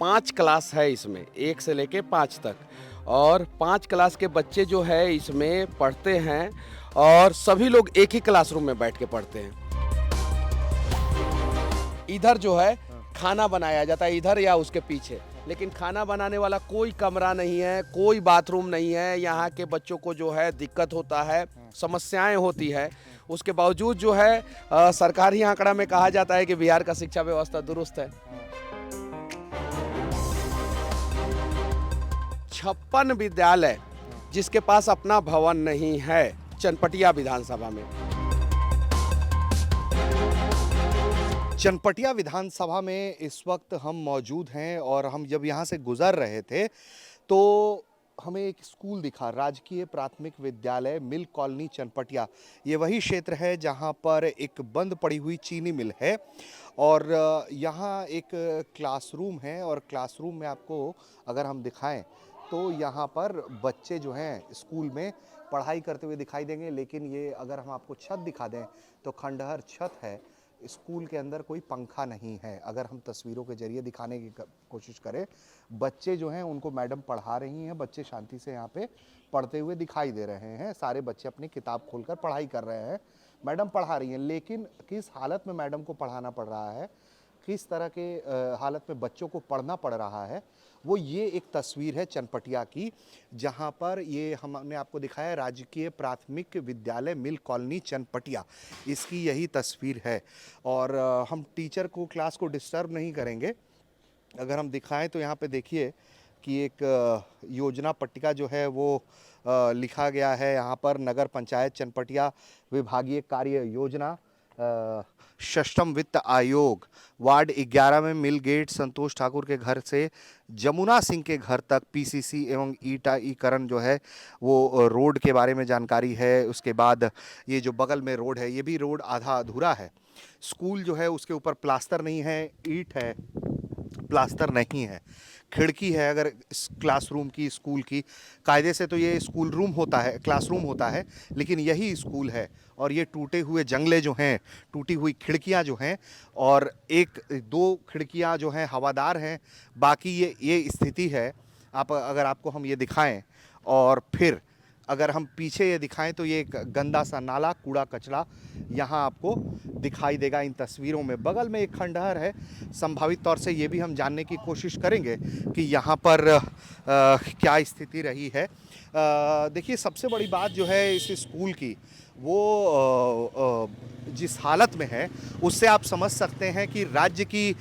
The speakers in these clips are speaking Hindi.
5 क्लास है इसमें, 1 से लेके 5 तक। और 5 क्लास के बच्चे जो है इसमें पढ़ते हैं और सभी लोग एक ही क्लासरूम में बैठ के पढ़ते हैं। इधर जो है खाना बनाया जाता है, इधर या उसके पीछे, लेकिन खाना बनाने वाला कोई कमरा नहीं है, कोई बाथरूम नहीं है। यहाँ के बच्चों को जो है दिक्कत होता है, समस्याएं होती है। उसके बावजूद जो है सरकारी आंकड़ा में कहा जाता है कि बिहार का शिक्षा व्यवस्था दुरुस्त है। 56 विद्यालय जिसके पास अपना भवन नहीं है चनपटिया विधानसभा में। चनपटिया विधानसभा में इस वक्त हम मौजूद हैं और हम जब यहाँ से गुजर रहे थे तो हमें एक स्कूल दिखा, राजकीय प्राथमिक विद्यालय मिल कॉलोनी चनपटिया। ये वही क्षेत्र है जहाँ पर एक बंद पड़ी हुई चीनी मिल है और यहाँ एक क्लासरूम है और क्लासरूम में आपको अगर हम दिखाएं तो यहाँ पर बच्चे जो हैं स्कूल में पढ़ाई करते हुए दिखाई देंगे। लेकिन ये अगर हम आपको छत दिखा दें तो खंडहर छत है, स्कूल के अंदर कोई पंखा नहीं है। अगर हम तस्वीरों के जरिए दिखाने की कोशिश करें, बच्चे जो हैं उनको मैडम पढ़ा रही हैं, बच्चे शांति से यहाँ पे पढ़ते हुए दिखाई दे रहे हैं। सारे बच्चे अपनी किताब खोलकर पढ़ाई कर रहे हैं, मैडम पढ़ा रही हैं। लेकिन किस हालत में मैडम को पढ़ाना पड़ रहा है, किस तरह के हालत में बच्चों को पढ़ना पड़ रहा है, वो ये एक तस्वीर है चनपटिया की, जहां पर ये हमने आपको दिखाया राजकीय प्राथमिक विद्यालय मिल कॉलोनी चनपटिया, इसकी यही तस्वीर है। और हम टीचर को, क्लास को डिस्टर्ब नहीं करेंगे। अगर हम दिखाएं तो यहाँ पे देखिए कि एक योजना पट्टिका जो है वो लिखा गया है। यहाँ पर नगर पंचायत चनपटिया विभागीय कार्य योजना, षष्ठम वित्त आयोग, वार्ड 11 में मिल गेट संतोष ठाकुर के घर से जमुना सिंह के घर तक पीसीसी एवं ईटाईकरण जो है वो रोड के बारे में जानकारी है। उसके बाद ये जो बगल में रोड है, ये भी रोड आधा अधूरा है। स्कूल जो है उसके ऊपर प्लास्टर नहीं है, ईंट है, प्लास्टर नहीं है। खिड़की है अगर इस क्लासरूम की, स्कूल की, कायदे से तो ये स्कूल रूम होता है, क्लासरूम होता है, लेकिन यही स्कूल है। और ये टूटे हुए जंगले जो हैं, टूटी हुई खिड़कियां जो हैं, और एक दो खिड़कियां जो हैं हवादार हैं, बाकी ये स्थिति है। आप अगर आपको हम ये दिखाएं और फिर अगर हम पीछे ये दिखाएं तो ये एक गंदा सा नाला, कूड़ा कचरा यहाँ आपको दिखाई देगा इन तस्वीरों में। बगल में एक खंडहर है। संभावित तौर से ये भी हम जानने की कोशिश करेंगे कि यहाँ पर क्या स्थिति रही है। देखिए, सबसे बड़ी बात जो है इस स्कूल की, वो जिस हालत में है उससे आप समझ सकते हैं कि राज्य की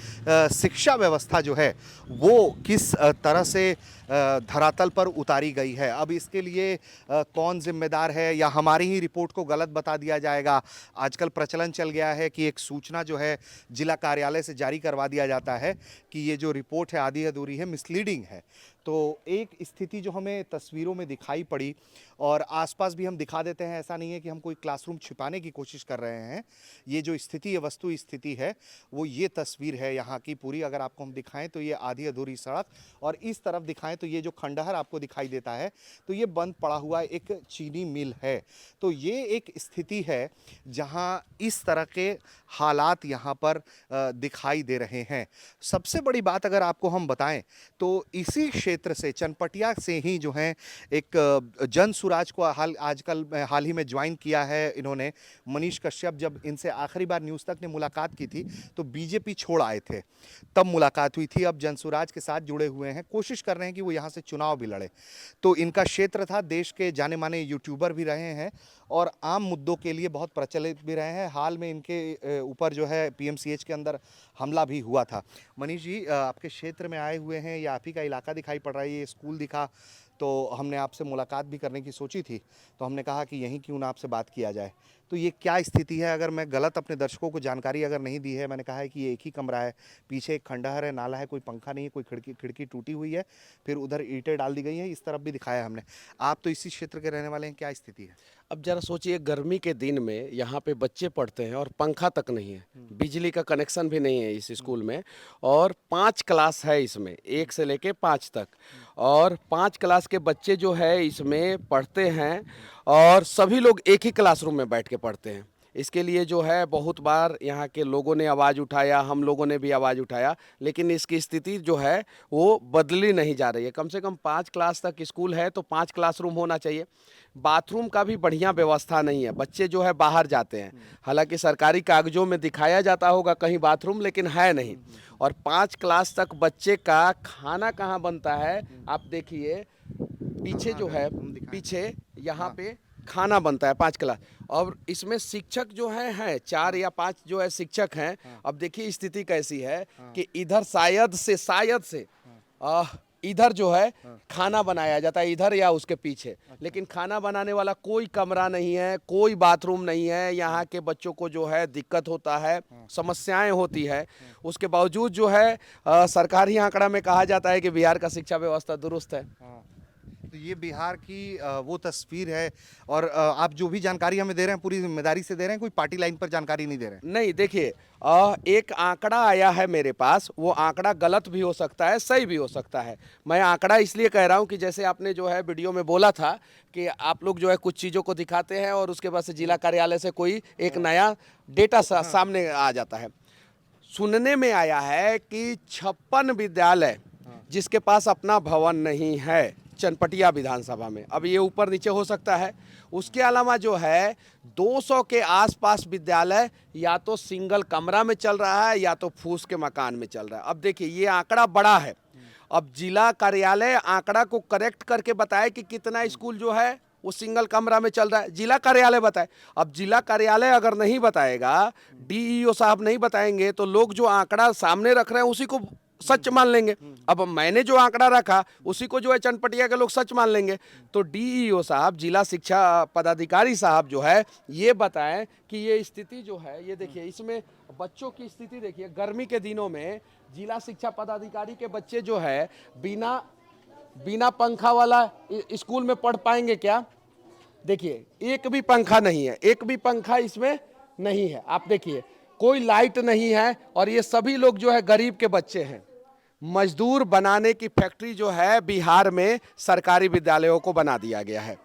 शिक्षा व्यवस्था जो है वो किस तरह से धरातल पर उतारी गई है। अब इसके लिए कौन जिम्मेदार है, या हमारी ही रिपोर्ट को गलत बता दिया जाएगा। आजकल प्रचलन चल गया है कि एक सूचना जो है जिला कार्यालय से जारी करवा दिया जाता है कि ये जो रिपोर्ट है आधी अधूरी है, मिसलीडिंग है। तो एक स्थिति जो हमें तस्वीरों में दिखाई पड़ी, और आसपास भी हम दिखा देते हैं, ऐसा नहीं है कि हम कोई क्लासरूम छिपाने की कोशिश कर रहे हैं। ये जो स्थिति है, वस्तु स्थिति है, वो ये तस्वीर है यहाँ की पूरी। अगर आपको हम दिखाएं तो ये आधी अधूरी सड़क, और इस तरफ दिखाएं तो ये जो खंडहर आपको दिखाई देता है तो ये बंद पड़ा हुआ एक चीनी मिल है। तो ये एक स्थिति है जहाँ इस तरह के हालात यहाँ पर दिखाई दे रहे हैं। सबसे बड़ी बात अगर आपको हम बताएं तो इसी क्षेत्र से, चनपटिया से ही जो है एक जन सुराज को हाल ही में ज्वाइन किया है इन्होंने। मनीष कश्यप जब इनसे आखिरी बार न्यूज़ तक ने मुलाकात की थी तो बीजेपी छोड़ आए थे, तब मुलाकात हुई थी। अब जन सुराज के साथ जुड़े हुए हैं, कोशिश कर रहे हैं कि वो यहाँ से चुनाव भी लड़े। तो इनका क्षेत्र था, देश के जाने माने यूट्यूबर भी रहे हैं और आम मुद्दों के लिए बहुत प्रचलित भी रहे हैं। हाल में इनके ऊपर जो है पीएमसीएच के अंदर हमला भी हुआ था। मनीष जी, आपके क्षेत्र में आए हुए हैं, या आप ही का इलाका दिखाई पड़ रहा है, ये स्कूल दिखा तो हमने आपसे मुलाकात भी करने की सोची थी, तो हमने कहा कि यहीं क्यों ना आपसे बात किया जाए। तो ये क्या स्थिति है? अगर मैं गलत अपने दर्शकों को जानकारी अगर नहीं दी है, मैंने कहा है कि ये एक ही कमरा है, पीछे एक खंडहर है, नाला है, कोई पंखा नहीं है, कोई खिड़की टूटी हुई है, फिर उधर ईंटें डाल दी गई हैं, इस तरफ भी दिखाया हमने। आप तो इसी क्षेत्र के रहने वाले हैं, क्या स्थिति है? अब जरा सोचिए, गर्मी के दिन में यहाँ पे बच्चे पढ़ते हैं और पंखा तक नहीं है, बिजली का कनेक्शन भी नहीं है इस स्कूल में, और 5 क्लास है इसमें, 1 से लेके 5 तक। और 5 क्लास के बच्चे जो है इसमें पढ़ते हैं और सभी लोग एक ही क्लासरूम में बैठ के पढ़ते हैं। इसके लिए जो है बहुत बार यहाँ के लोगों ने आवाज़ उठाया, हम लोगों ने भी आवाज़ उठाया, लेकिन इसकी स्थिति जो है वो बदली नहीं जा रही है। कम से कम 5 क्लास तक स्कूल है तो 5 क्लासरूम होना चाहिए। बाथरूम का भी बढ़िया व्यवस्था नहीं है, बच्चे जो है बाहर जाते हैं। हालांकि सरकारी कागजों में दिखाया जाता होगा कहीं बाथरूम, लेकिन है नहीं। और 5 क्लास तक बच्चे का खाना कहाँ बनता है, आप देखिए पीछे जो है, पीछे यहाँ पे खाना बनता है 5 क्लास। और इसमें शिक्षक जो हैं 4 या 5 जो है शिक्षक हैं। अब देखिए स्थिति कैसी है कि इधर शायद से इधर जो है खाना बनाया जाता है, इधर या उसके पीछे। लेकिन खाना बनाने वाला कोई कमरा नहीं है, कोई बाथरूम नहीं है। यहाँ के बच्चों को जो है दिक्कत होता है, समस्याएं होती है। उसके बावजूद जो है सरकारी आंकड़ा में कहा जाता है कि बिहार का शिक्षा व्यवस्था दुरुस्त है। तो ये बिहार की वो तस्वीर है। और आप जो भी जानकारी हमें दे रहे हैं पूरी जिम्मेदारी से दे रहे हैं, कोई पार्टी लाइन पर जानकारी नहीं दे रहे हैं। नहीं, देखिए एक आंकड़ा आया है मेरे पास, वो आंकड़ा गलत भी हो सकता है, सही भी हो सकता है। मैं आंकड़ा इसलिए कह रहा हूँ कि जैसे आपने जो है वीडियो में बोला था कि आप लोग जो है कुछ चीज़ों को दिखाते हैं और उसके बाद से जिला कार्यालय से कोई एक नया डेटा सामने आ जाता है। सुनने में आया है कि 56 विद्यालय जिसके पास अपना भवन नहीं है चनपटिया विधानसभा में, अब ये ऊपर नीचे हो सकता है। उसके अलावा जो है 200 के आसपास विद्यालय या तो सिंगल कमरा में चल रहा है या तो फूस के मकान में चल रहा है। अब देखिए ये आंकड़ा बड़ा है। अब जिला कार्यालय आंकड़ा को करेक्ट करके बताए कि कितना स्कूल जो है वो सिंगल कमरा में चल रहा है, जिला कार्यालय बताए। अब जिला कार्यालय अगर नहीं बताएगा, डीईओ साहब नहीं बताएंगे, तो लोग जो आंकड़ा सामने रख रहे हैं उसी को सच मान लेंगे। अब मैंने जो आंकड़ा रखा उसी को जो है चनपटिया के लोग सच मान लेंगे। तो डीईओ साहब, जिला शिक्षा पदाधिकारी साहब जो है ये बताएं कि ये स्थिति जो है, ये देखिए इसमें बच्चों की स्थिति देखिए। गर्मी के दिनों में जिला शिक्षा पदाधिकारी के बच्चे जो है बिना पंखा वाला स्कूल में पढ़ पाएंगे क्या? देखिए एक भी पंखा नहीं है, एक भी पंखा इसमें नहीं है। आप देखिए कोई लाइट नहीं है। और ये सभी लोग जो है गरीब के बच्चे हैं। मजदूर बनाने की फैक्ट्री जो है बिहार में सरकारी विद्यालयों को बना दिया गया है।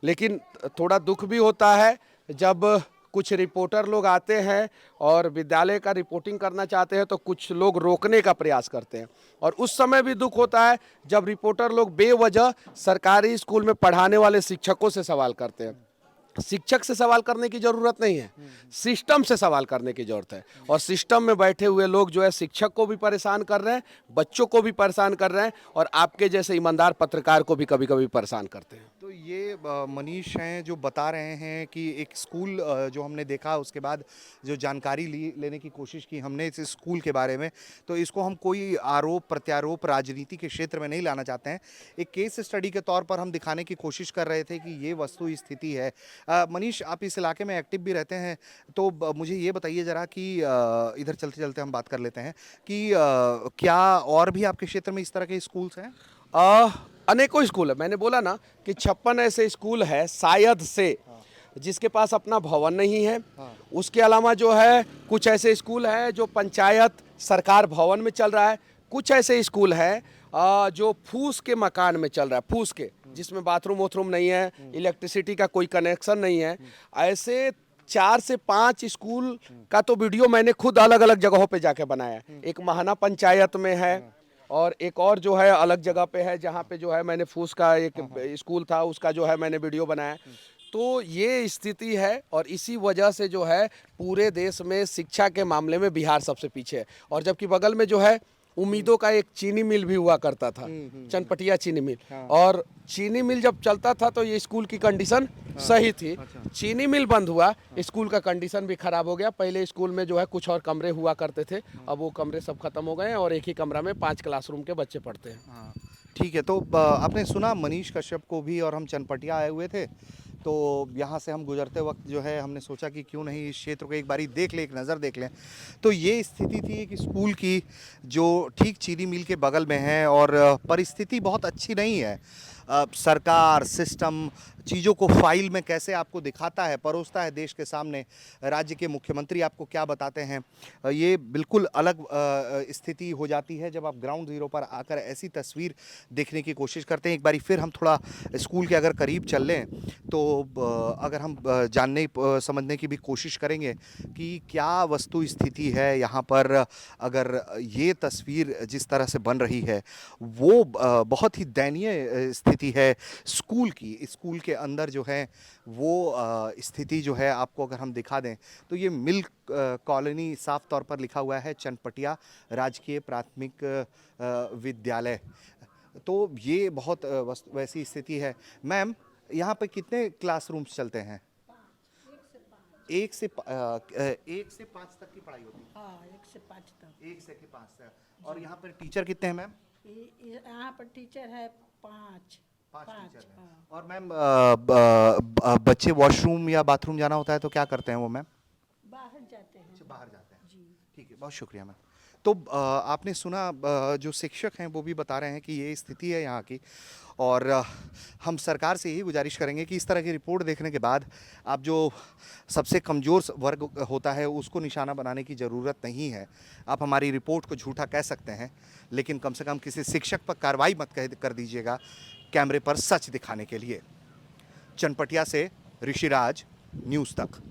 लेकिन थोड़ा दुख भी होता है जब कुछ रिपोर्टर लोग आते हैं और विद्यालय का रिपोर्टिंग करना चाहते हैं तो कुछ लोग रोकने का प्रयास करते हैं। और उस समय भी दुख होता है जब रिपोर्टर लोग बेवजह सरकारी स्कूल में पढ़ाने वाले शिक्षकों से सवाल करते हैं। शिक्षक से सवाल करने की जरूरत नहीं है, सिस्टम से सवाल करने की जरूरत है। और सिस्टम में बैठे हुए लोग जो है शिक्षक को भी परेशान कर रहे हैं, बच्चों को भी परेशान कर रहे हैं और आपके जैसे ईमानदार पत्रकार को भी कभी कभी परेशान करते हैं। तो ये मनीष हैं जो बता रहे हैं कि एक स्कूल जो हमने देखा, उसके बाद जो जानकारी लेने की कोशिश की हमने इस स्कूल के बारे में, तो इसको हम कोई आरोप प्रत्यारोप राजनीति के क्षेत्र में नहीं लाना चाहते हैं। एक केस स्टडी के तौर पर हम दिखाने की कोशिश कर रहे थे कि ये वस्तु स्थिति है। मनीष, आप इस इलाके में एक्टिव भी रहते हैं, तो मुझे ये बताइए ज़रा कि इधर चलते चलते हम बात कर लेते हैं कि क्या और भी आपके क्षेत्र में इस तरह के स्कूल्स हैं? अनेकों स्कूल है। मैंने बोला ना कि 56 ऐसे स्कूल है शायद से जिसके पास अपना भवन नहीं है। उसके अलावा जो है कुछ ऐसे स्कूल है जो पंचायत सरकार भवन में चल रहा है। कुछ ऐसे स्कूल है जो फूस के मकान में चल रहा है, फूस के, जिसमें बाथरूम वाथरूम नहीं है, इलेक्ट्रिसिटी का कोई कनेक्शन नहीं है। ऐसे 4 से 5 स्कूल का तो वीडियो मैंने खुद अलग अलग जगहों पे जाके बनाया है। एक महाना पंचायत में है और एक और जो है अलग जगह पे है जहाँ पे जो है मैंने फूस का एक स्कूल था उसका जो है मैंने वीडियो बनाया। तो ये स्थिति है और इसी वजह से जो है पूरे देश में शिक्षा के मामले में बिहार सबसे पीछे है। और जबकि बगल में जो है उम्मीदों का एक चीनी मिल भी हुआ करता था, चनपटिया चीनी मिल। और चीनी मिल जब चलता था तो ये स्कूल की कंडीशन सही थी। चीनी मिल बंद हुआ, स्कूल का कंडीशन भी खराब हो गया। पहले स्कूल में जो है कुछ और कमरे हुआ करते थे, अब वो कमरे सब खत्म हो गए हैं और एक ही कमरा में 5 क्लासरूम के बच्चे पढ़ते हैं। ठीक है, तो आपने सुना मनीष कश्यप को भी, और हम चनपटिया आए हुए थे तो यहाँ से हम गुजरते वक्त जो है हमने सोचा कि क्यों नहीं इस क्षेत्र को एक बारी देख लें, एक नज़र देख लें। तो ये स्थिति थी कि स्कूल की जो ठीक चीनी मिल के बगल में है और परिस्थिति बहुत अच्छी नहीं है। सरकार सिस्टम चीज़ों को फाइल में कैसे आपको दिखाता है, परोसता है देश के सामने, राज्य के मुख्यमंत्री आपको क्या बताते हैं, ये बिल्कुल अलग स्थिति हो जाती है जब आप ग्राउंड ज़ीरो पर आकर ऐसी तस्वीर देखने की कोशिश करते हैं। एक बारी फिर हम थोड़ा स्कूल के अगर करीब चल लें तो अगर हम जानने समझने की भी कोशिश करेंगे कि क्या वस्तु स्थिति है यहाँ पर। अगर ये तस्वीर जिस तरह से बन रही है वो बहुत ही दयनीय स्थिति है स्कूल की। स्कूल के अंदर जो है वो स्थिति जो है आपको अगर हम दिखा दें तो ये मिल कॉलोनी साफ तौर पर लिखा हुआ है चनपटिया राजकीय प्राथमिक विद्यालय। तो ये बहुत वैसी स्थिति है। मैम, यहाँ पे कितने क्लासरूम्स चलते हैं? एक से 5 तक की पढ़ाई होती है। हाँ, 1 से 5 तक। 1 से 5 तक। और यहाँ पर टीचर कितने हैं मैम? यहाँ पर टीचर है 5 5 टीचर हैं। हाँ। और मैम बच्चे वॉशरूम या बाथरूम जाना होता है तो क्या करते हैं वो मैम? बाहर जाते हैं। अच्छा, बाहर जाते हैं। जी। ठीक है, बहुत शुक्रिया मैम। तो आपने सुना जो शिक्षक हैं वो भी बता रहे हैं कि ये स्थिति है यहाँ की। और हम सरकार से यही गुजारिश करेंगे कि इस तरह की रिपोर्ट देखने के बाद आप जो सबसे कमज़ोर वर्ग होता है उसको निशाना बनाने की ज़रूरत नहीं है। आप हमारी रिपोर्ट को झूठा कह सकते हैं लेकिन कम से कम किसी शिक्षक पर कार्रवाई मत कर दीजिएगा कैमरे पर सच दिखाने के लिए। चनपटिया से ऋषिराज, न्यूज़ तक।